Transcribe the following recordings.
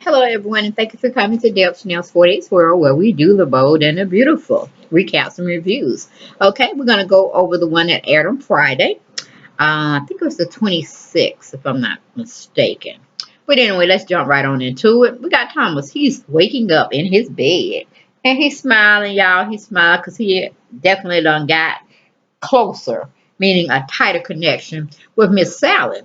Hello, everyone, and thank you for coming to Deb Chanel's 48 World, where we do the bold and the beautiful recaps and reviews. Okay, we're going to go over the one that aired on Friday. I think it was the 26th, if I'm not mistaken. But anyway, let's jump right on into it. We got Thomas. He's waking up in his bed, and he's smiling, y'all. He's smiling because he definitely done got closer, meaning a tighter connection with Miss Sally.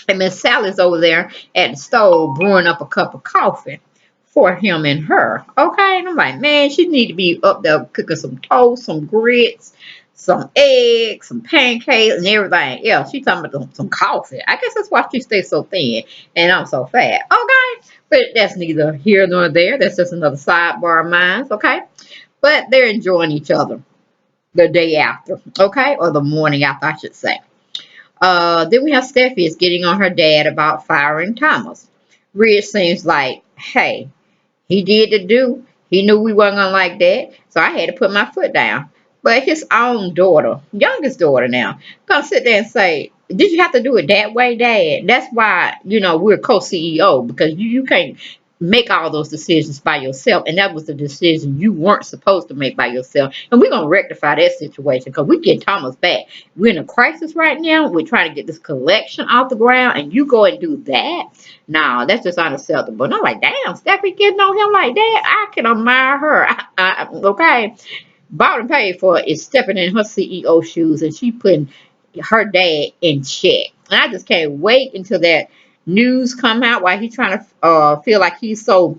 And Miss Sally's over there at the stove brewing up a cup of coffee for him and her. Okay, and I'm like, man, she need to be up there cooking some toast, some grits, some eggs, some pancakes, and everything else. She talking about some coffee. I guess that's why she stays so thin and I'm so fat. Okay, but that's neither here nor there. That's just another sidebar of mine. Okay, but they're enjoying each other the day after. Okay, or the morning after, I should say. Then we have Steffi is getting on her dad about firing Thomas. Rich seems like, hey, he did the do. He knew we weren't gonna like that, so I had to put my foot down. But his own daughter, youngest daughter now, gonna sit there and say, "Did you have to do it that way, Dad?" That's why we're co-CEO because you can't make all those decisions by yourself, and that was the decision you weren't supposed to make by yourself. And we're gonna rectify that situation because we get Thomas back. We're in a crisis right now. We're trying to get this collection off the ground, and you go and do that. No, that's just unacceptable. And I'm like, damn, Stephanie getting on him like that. I can admire her. Okay. Bought and paid for is stepping in her CEO shoes and she putting her dad in check. And I just can't wait until that news come out while he's trying to feel like he's so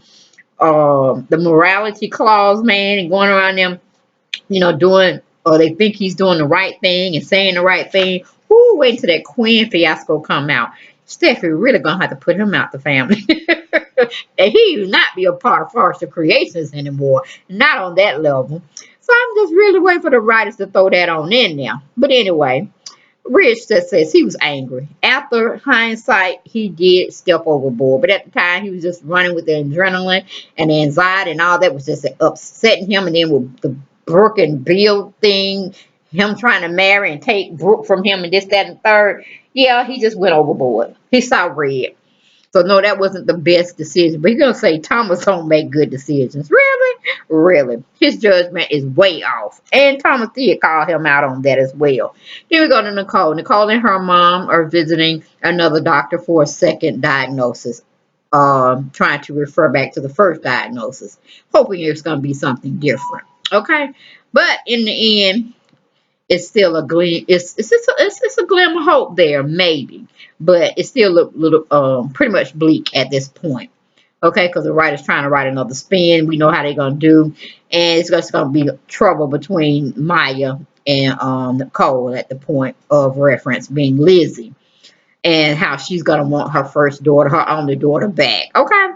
the morality clause man and going around them, doing or they think he's doing the right thing and saying the right thing. Whoo, wait until that Quinn fiasco come out. Steffi really gonna have to put him out the family. And he will not be a part of Forrester Creations anymore. Not on that level. So I'm just really waiting for the writers to throw that on in there. But anyway, Rich just says he was angry. After hindsight, he did step overboard. But at the time, he was just running with the adrenaline and the anxiety and all that was just upsetting him. And then with the Brooke and Bill thing, him trying to marry and take Brooke from him and this, that, and the third. Yeah, he just went overboard. He saw red. So no, that wasn't the best decision. But he's gonna say Thomas don't make good decisions. Really? Really. His judgment is way off. And Thomas did call him out on that as well. Then we go to Nicole. Nicole and her mom are visiting another doctor for a second diagnosis. Trying to refer back to the first diagnosis. Hoping it's gonna be something different. Okay. But in the end, it's still a gleam. It's a glimmer of hope there, maybe, but it's still a little pretty much bleak at this point. Okay, because the writer's trying to write another spin. We know how they're gonna do, and it's just gonna be trouble between Maya and Nicole at the point of reference being Lizzie, and how she's gonna want her first daughter, her only daughter, back. Okay.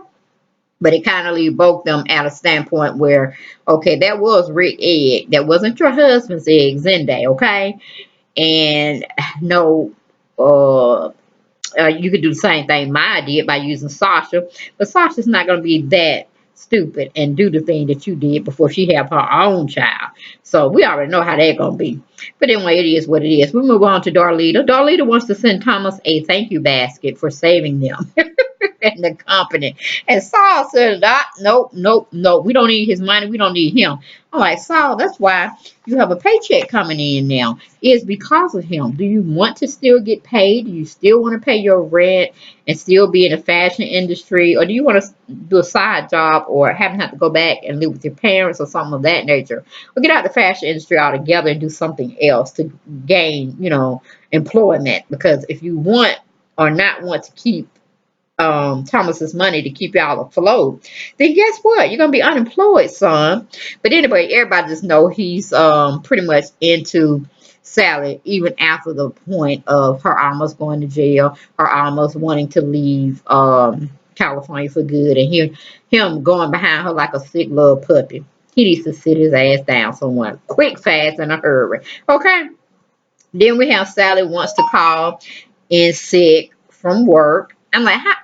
But it kind of leave both them at a standpoint where, okay, that was Rick egg. That wasn't your husband's egg, Zende, okay? And no, you could do the same thing Maya did by using Sasha. But Sasha's not going to be that stupid and do the thing that you did before she had her own child. So we already know how that's going to be. But anyway, it is what it is. We move on to Darlita. Darlita wants to send Thomas a thank you basket for saving them. And the company. And Saul said, nope, nope, nope. We don't need his money. We don't need him. I'm like, Saul, that's why you have a paycheck coming in now. It's because of him. Do you want to still get paid? Do you still want to pay your rent and still be in the fashion industry? Or do you want to do a side job or have to go back and live with your parents or something of that nature? Or get out of the fashion industry altogether and do something else to gain, employment. Because if you want or not want to keep Thomas's money to keep y'all afloat, then guess what? You're gonna be unemployed, son. But anyway, everybody just know he's pretty much into Sally, even after the point of her almost going to jail, her almost wanting to leave California for good, and him going behind her like a sick little puppy. He needs to sit his ass down somewhere, quick, fast, in a hurry. Okay. Then we have Sally wants to call in sick from work. I'm like, how?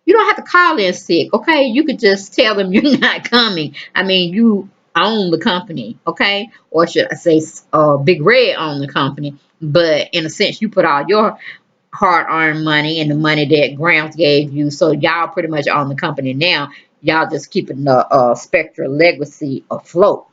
You don't have to call in sick, okay? You could just tell them you're not coming. I mean, you own the company, okay? Or should I say, Big Red own the company, but in a sense, you put all your hard-earned money and the money that Grams gave you. So y'all pretty much own the company now. Y'all just keeping the Spectra legacy afloat.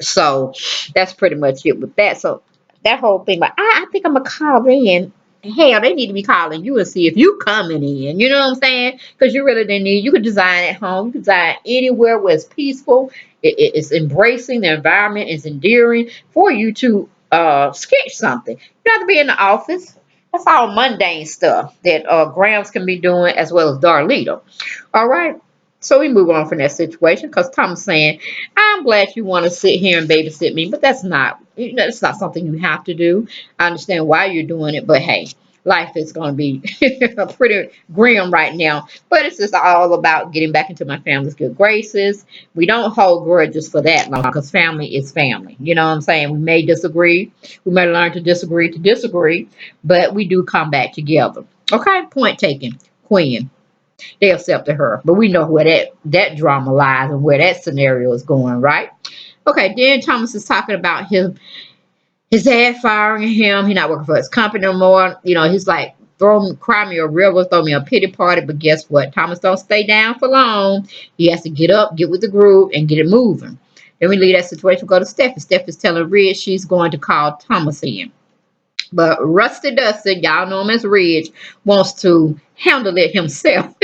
So that's pretty much it with that. So that whole thing, but I think I'm gonna call in. Hell, they need to be calling you and see if you coming in. You know what I'm saying? Because you really didn't need. You could design at home. You could design anywhere where it's peaceful. It's embracing the environment. It's endearing for you to sketch something. You don't have to be in the office. That's all mundane stuff that Grams can be doing as well as Darlita. All right. So we move on from that situation because Tom's saying, I'm glad you want to sit here and babysit me, but that's not, it's not something you have to do. I understand why you're doing it, but hey, life is going to be pretty grim right now. But it's just all about getting back into my family's good graces. We don't hold grudges for that long because family is family. You know what I'm saying? We may disagree. We may learn to disagree, but we do come back together. Okay, point taken, Queen. They accepted her. But we know where that drama lies and where that scenario is going, right? Okay, then Thomas is talking about his dad firing him. He's not working for his company no more. You know, he's like, cry me a river, throw me a pity party. But guess what? Thomas don't stay down for long. He has to get up, get with the group, and get it moving. Then we leave that situation, go to Steph. Steph is telling Ridge she's going to call Thomas in. But Rusty Dusty, y'all know him as Ridge, wants to handle it himself.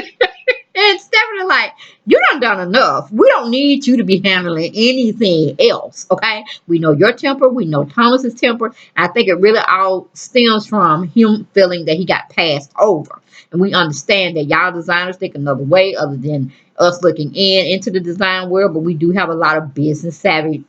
And Stephanie, like, you done enough. We don't need you to be handling anything else, okay? We know your temper. We know Thomas's temper. I think it really all stems from him feeling that he got passed over. And we understand that y'all designers think another way other than us looking into the design world, but we do have a lot of business savvy,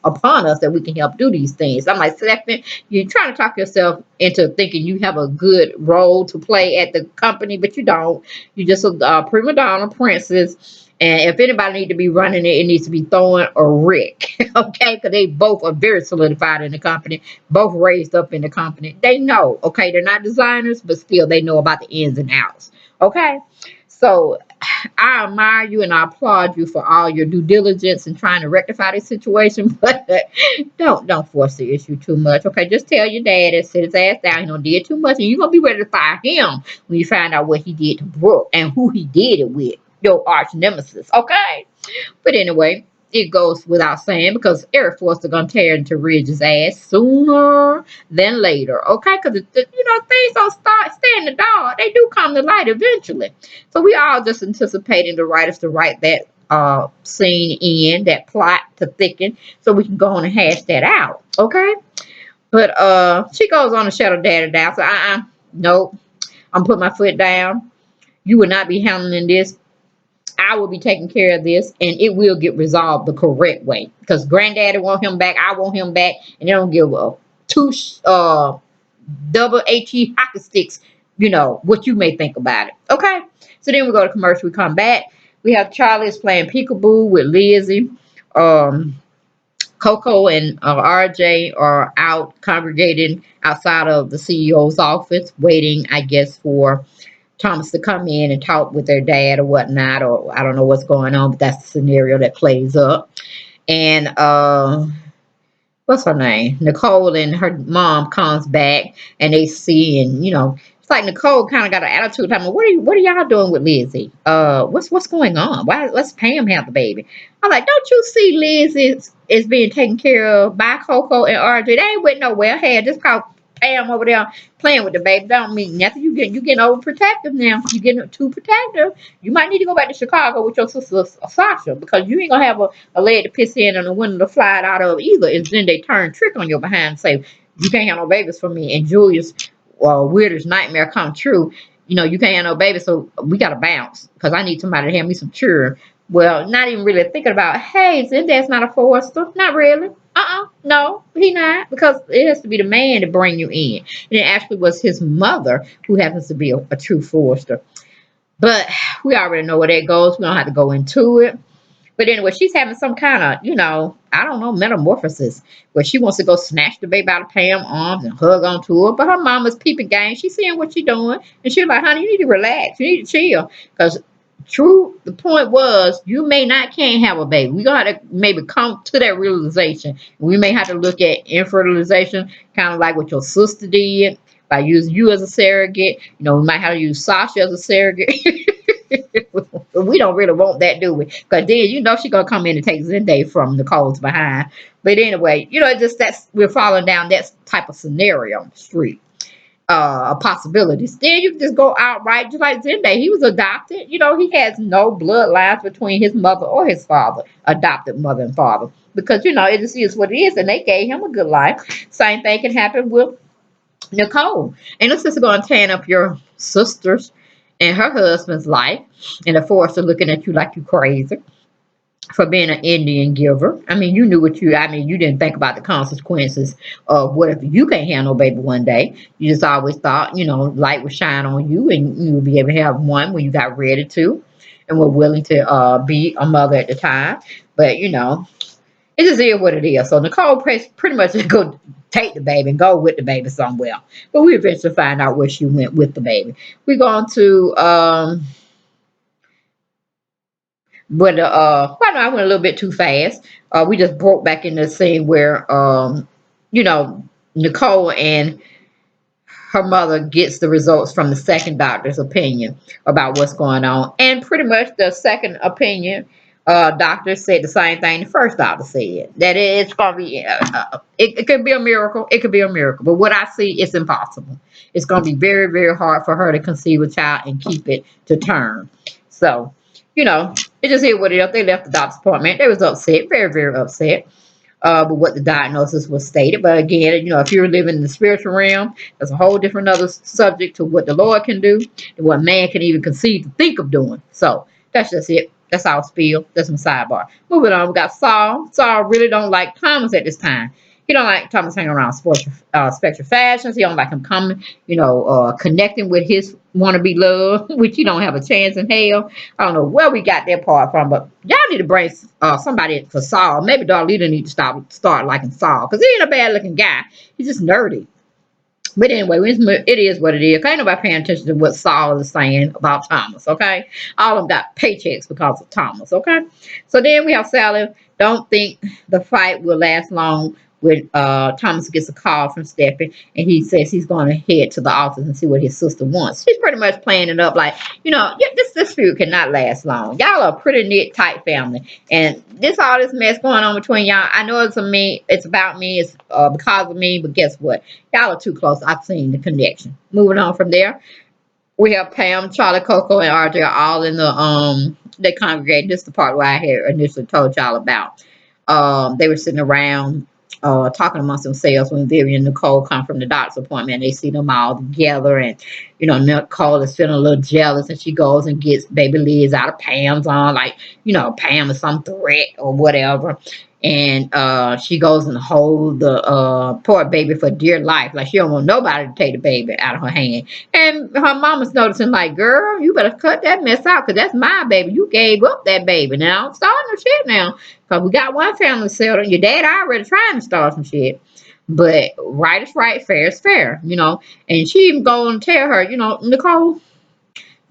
upon us that we can help do these things. I'm like, Stephanie, you're trying to talk yourself into thinking you have a good role to play at the company, but you don't. You're just a prima donna princess. And if anybody needs to be running it, it needs to be Thorne or Rick, okay? Because they both are very solidified in the company, both raised up in the company. They know, okay? They're not designers, but still they know about the ins and outs, okay? So I admire you and I applaud you for all your due diligence in trying to rectify this situation, but don't force the issue too much, okay? Just tell your dad and sit his ass down. Did too much, and you're gonna be ready to fire him when you find out what he did to Brooke and who he did it with, your arch nemesis, okay? But anyway, it goes without saying because Air Force are gonna tear into Ridge's ass sooner than later, okay? Because things don't stay in the dark; they do come to light eventually. So we all just anticipating the writers to write that scene in that plot to thicken, so we can go on and hash that out, okay? But she goes on to shut her daddy down. So nope, I'm putting my foot down. You will not be handling this. I will be taking care of this, and it will get resolved the correct way. Because Granddaddy want him back, I want him back, and they don't give a two double HE hockey sticks. What you may think about it. Okay, so then we go to commercial. We come back. We have Charlie's playing peekaboo with Lizzie. Coco and RJ are out congregating outside of the CEO's office, waiting, I guess, for Thomas to come in and talk with their dad or whatnot, or I don't know what's going on, but that's the scenario that plays up. And what's her name? Nicole and her mom comes back and they see, and it's like Nicole kind of got an attitude. I mean, what are y'all doing with Lizzie? What's going on? Why let's Pam have the baby? I'm like, don't you see Lizzie is being taken care of by Coco and RJ? They ain't went nowhere. Hey, just called Pam over there playing with the baby. Don't mean nothing. You getting overprotective now. You getting too protective. You might need to go back to Chicago with your sister Sasha because you ain't gonna have a leg to piss in and a window to fly it out of either. And then they turn trick on your behind and say you can't have no babies for me. And Julia's weirdest nightmare come true. You can't have no baby, so we gotta bounce because I need somebody to have me some children. Well, not even really thinking about, hey, Zenda's not a Forster. Not really. No, he not. Because it has to be the man to bring you in. And it actually was his mother who happens to be a true Forster. But we already know where that goes. We don't have to go into it. But anyway, she's having some kind of, I don't know, metamorphosis where she wants to go snatch the baby out of Pam's arms and hug onto her. But her mama's peeping game. She's seeing what she's doing. And she's like, honey, you need to relax. You need to chill. Because the point was, you can't have a baby. We're going to have to maybe come to that realization. We may have to look at infertilization, kind of like what your sister did. by using you as a surrogate. We might have to use Sasha as a surrogate. We don't really want that, do we? Because then she's gonna come in and take Zendaya from Nicole's behind. But anyway, it's just that's we're falling down that type of scenario on the street. Possibilities. Then you can just go outright, just like Zendaya. He was adopted. He has no bloodlines between his mother or his father, adopted mother and father, because it just is what it is, and they gave him a good life. Same thing can happen with Nicole. And this is going to tan up your sister's and her husband's life, and of course, they're looking at you like you crazy for being an Indian giver. I mean, you knew you didn't think about the consequences of what if you can't have no baby one day. You just always thought, light would shine on you and you would be able to have one when you got ready to and were willing to be a mother at the time. But, it just is what it is. So Nicole pretty much just go take the baby and go with the baby somewhere. But we eventually find out where she went with the baby. We're going to but I went a little bit too fast. We just broke back in the scene where you know, Nicole and her mother gets the results from the second doctor's opinion about what's going on. And pretty much the second opinion doctor said the same thing the first doctor said. That it's gonna be it could be a miracle. It could be a miracle. But what I see, it's impossible. It's gonna be very, very hard for her to conceive a child and keep it to term. So, it just is what it is. They left the doctor's appointment. They was upset, very, very upset with what the diagnosis was stated. But again, if you're living in the spiritual realm, that's a whole different other subject to what the Lord can do and what man can even conceive to think of doing. So that's just it. That's our spiel. That's my sidebar. Moving on, we got Saul. Saul really don't like Thomas at this time. He don't like Thomas hanging around Spectral Fashions. He don't like him coming, connecting with his wannabe love, which he don't have a chance in hell. I don't know where we got that part from, but y'all need to bring somebody for Saul. Maybe Darlita need to start liking Saul, because he ain't a bad looking guy. He's just nerdy. But anyway, it is what it is. Ain't nobody paying attention to what Saul is saying about Thomas, okay? All of them got paychecks because of Thomas, okay? So then we have Sally. Don't think the fight will last long when Thomas gets a call from Steffi, and he says he's going to head to the office and see what his sister wants. She's pretty much playing it up like, this feud cannot last long. Y'all are a pretty knit, tight family. And all this mess going on between y'all, I know it's about me, it's because of me, but guess what? Y'all are too close. I've seen the connection. Moving on from there, we have Pam, Charlie, Coco, and RJ all in they congregate. This is the part where I had initially told y'all about. They were sitting around talking amongst themselves when Vivian and Nicole come from the doctor's appointment. They see them all together, and Nicole is feeling a little jealous, and she goes and gets baby Liz out of Pam's on, like Pam is some threat or whatever. And she goes and holds the poor baby for dear life, like she don't want nobody to take the baby out of her hand. And her mama's noticing, like, girl, you better cut that mess out, because that's my baby. You gave up that baby. Now I'm starting no shit now, because we got one family settled. Your dad already trying to start some shit. But right is right, fair is fair, And she even go and tell her, Nicole,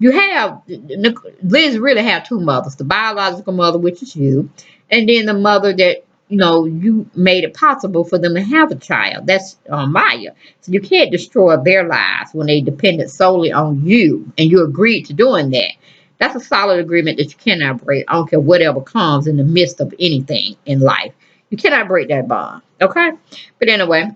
Liz really have two mothers: the biological mother, which is you, and then the mother that you made it possible for them to have a child. That's Maya. So you can't destroy their lives when they depended solely on you, and you agreed to doing that. That's a solid agreement that you cannot break. I don't care whatever comes in the midst of anything in life. You cannot break that bond. Okay? But anyway,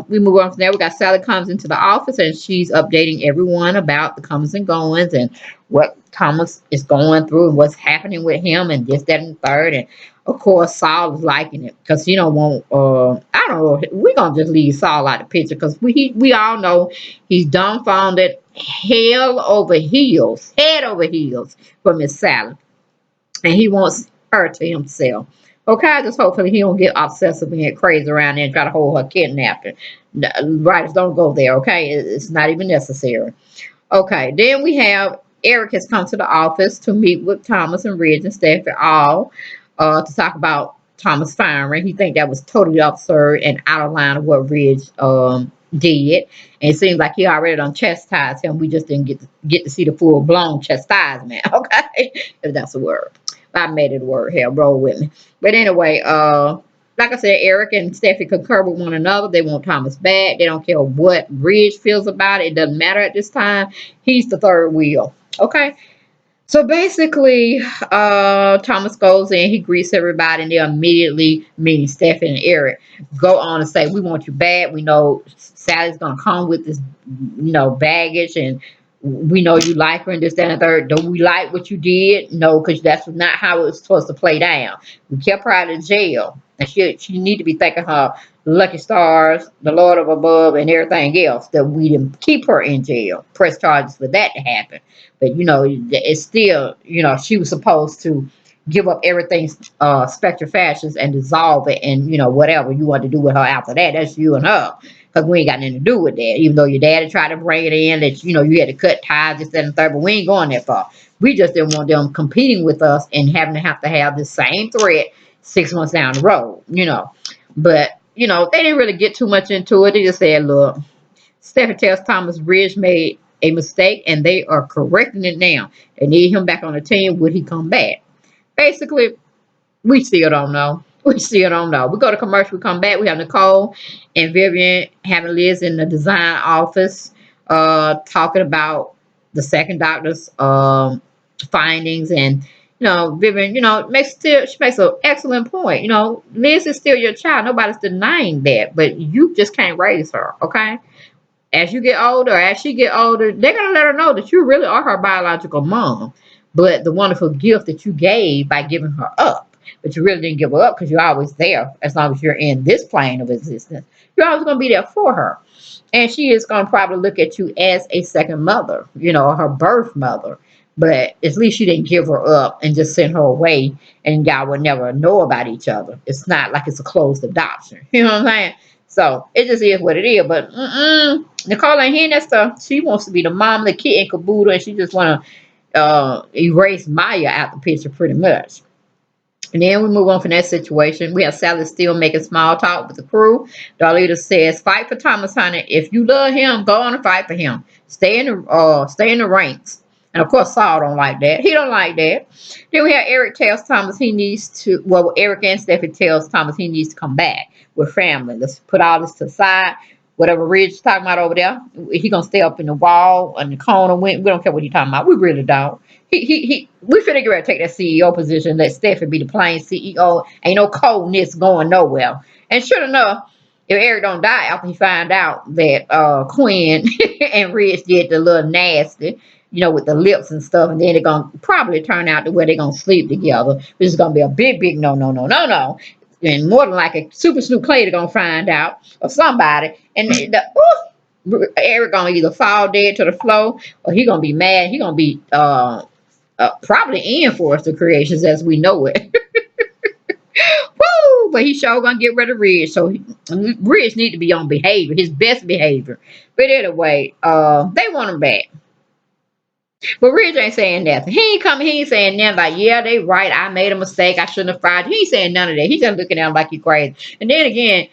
we move on from there. We got Sally comes into the office, and she's updating everyone about the comings and goings and what Thomas is going through and what's happening with him and this, that, and the third. And of course, Saul is liking it because she don't want, I don't know, we're going to just leave Saul out of the picture, because we all know he's dumbfounded, head over heels for Miss Sally. And he wants her to himself. Okay, just hopefully he don't get obsessive and get crazy around there and try to hold her kidnapped. Writers, don't go there, okay? It's not even necessary. Okay, then we have Eric has come to the office to meet with Thomas and Ridge and Steffi all to talk about Thomas firing. He think that was totally absurd and out of line of what Ridge did. And it seems like he already done chastised him. We just didn't get to see the full blown chastisement, okay? If that's a word. I made it a word. Hell, roll with me. But anyway, Like I said, Eric and Steffi concur with one another. They want Thomas back. They don't care what Ridge feels about it. It doesn't matter at this time. He's the third wheel. Okay. So basically, Thomas goes in, he greets everybody, and they immediately, meaning Stefan and Eric, go on and say, "We want you back. We know Sally's gonna come with this, baggage, and we know you like her and this, that, and the third. Don't we like what you did? No, because that's not how it was supposed to play down. We kept her out of jail, and she need to be thanking her lucky stars, the Lord of above, and everything else that we didn't keep her in jail, press charges for that to happen." But it's still, she was supposed to give up everything, Spectre Fashions, and dissolve it, and whatever you want to do with her after that, that's you and her. Because we ain't got nothing to do with that. Even though your daddy tried to bring it in, that you had to cut ties, this, that, and the third, but we ain't going that far. We just didn't want them competing with us and having to have the same threat 6 months down the road. But they didn't really get too much into it. They just said, "Look, Stephen tells Thomas Ridge made a mistake and they are correcting it now. They need him back on the team. Would he come back?" Basically, we still don't know. We still don't know. We go to commercial, we come back. We have Nicole and Vivian having Liz in the design office, talking about the second doctor's findings. And Vivian, she makes an excellent point. Liz is still your child. Nobody's denying that, but you just can't raise her, okay? As you get older, as she get older, they're gonna let her know that you really are her biological mom. But the wonderful gift that you gave by giving her up, but you really didn't give her up because you're always there as long as you're in this plane of existence. You're always gonna be there for her. And she is gonna probably look at you as a second mother, her birth mother. But at least you didn't give her up and just send her away and y'all would never know about each other. It's not like it's a closed adoption. You know what I'm saying? So it just is what it is. But Nicole ain't hearing that stuff. She wants to be the mom, the kid, and caboodle, and she just want to erase Maya out the picture pretty much. And then we move on from that situation. We have Sally still making small talk with the crew. Darlita says, "Fight for Thomas, honey. If you love him, go on and fight for him. Stay in the ranks." And of course, Saul don't like that. He don't like that. Then we have Eric tells Thomas he needs to. Well, Eric and Steffi tells Thomas he needs to come back with family. Let's put all this to the side. Whatever Ridge is talking about over there, he gonna stay up in the wall and the corner. We don't care what he talking about. We really don't. We finna get ready to take that CEO position. Let Steffi be the plain CEO. Ain't no coldness going nowhere. And sure enough, if Eric don't die after he find out that Quinn and Rich did the little nasty, with the lips and stuff, and then they're gonna probably turn out to where they're gonna sleep together, which is gonna be a big, big no, no, no, no, no. And more than like a Super Snoop Clay gonna find out, or somebody, and Eric gonna either fall dead to the floor, or he gonna be mad. He gonna be probably in Forest Creations as we know it. Woo! But he sure gonna get rid of Ridge. So Ridge need to be on behavior, his best behavior. But anyway, they want him back. But Ridge ain't saying nothing. He ain't coming. He ain't saying nothing like, "Yeah, they right. I made a mistake. I shouldn't have fired you." He ain't saying none of that. He's just looking at him like he crazy. And then again,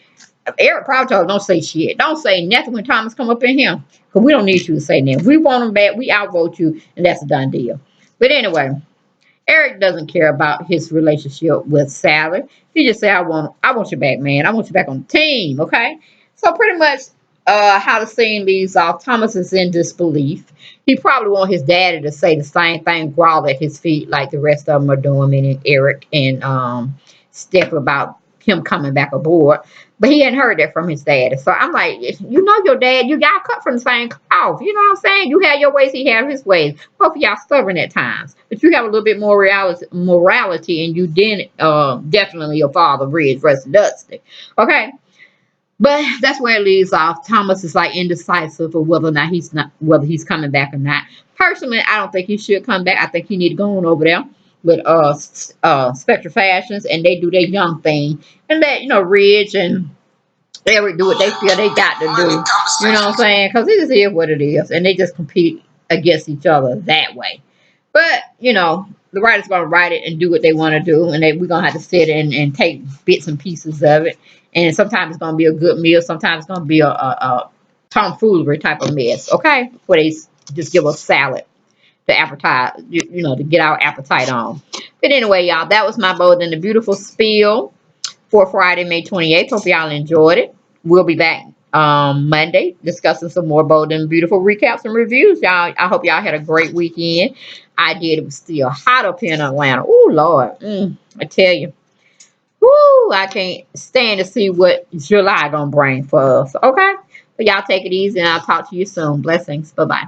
Eric probably told him, "Don't say shit. Don't say nothing when Thomas come up in here. Because we don't need you to say nothing. If we want him back, we outvote you, and that's a done deal." But anyway, Eric doesn't care about his relationship with Sally. He just said, I want you back, man. I want you back on the team, okay?" So pretty much how the scene leaves off, Thomas is in disbelief. He probably want his daddy to say the same thing, grovel at his feet like the rest of them are doing, meaning Eric and Steph, about him coming back aboard. But he hadn't heard that from his daddy. So I'm like, your dad, you got cut from the same cloth. You know what I'm saying? You have your ways, he have his ways. Both of y'all stubborn at times. But you have a little bit more morality, and you didn't definitely your father, Ridge, Rusty Dusty. Okay? But that's where it leaves off. Thomas is like indecisive of whether he's coming back or not. Personally, I don't think he should come back. I think he need to go on over there with Spectre Fashions, and they do their young thing, and let Ridge and Eric do what they feel they got to do. You know what I'm saying? Because it just is what it is, and they just compete against each other that way. But the writer's gonna write it and do what they want to do, and we're gonna have to sit and take bits and pieces of it. And sometimes it's gonna be a good meal, sometimes it's gonna be a tomfoolery type of mess. Okay, where they just give us salad to appetite, to get our appetite on. But anyway, y'all, that was my bold and the beautiful spiel for Friday, May 28th. Hope y'all enjoyed it. We'll be back Monday discussing some more bold and beautiful recaps and reviews. Y'all, I hope y'all had a great weekend. I did. It was still hot up here in Atlanta. Oh, Lord. I tell you. Woo, I can't stand to see what July gonna bring for us. Okay? But y'all take it easy and I'll talk to you soon. Blessings. Bye-bye.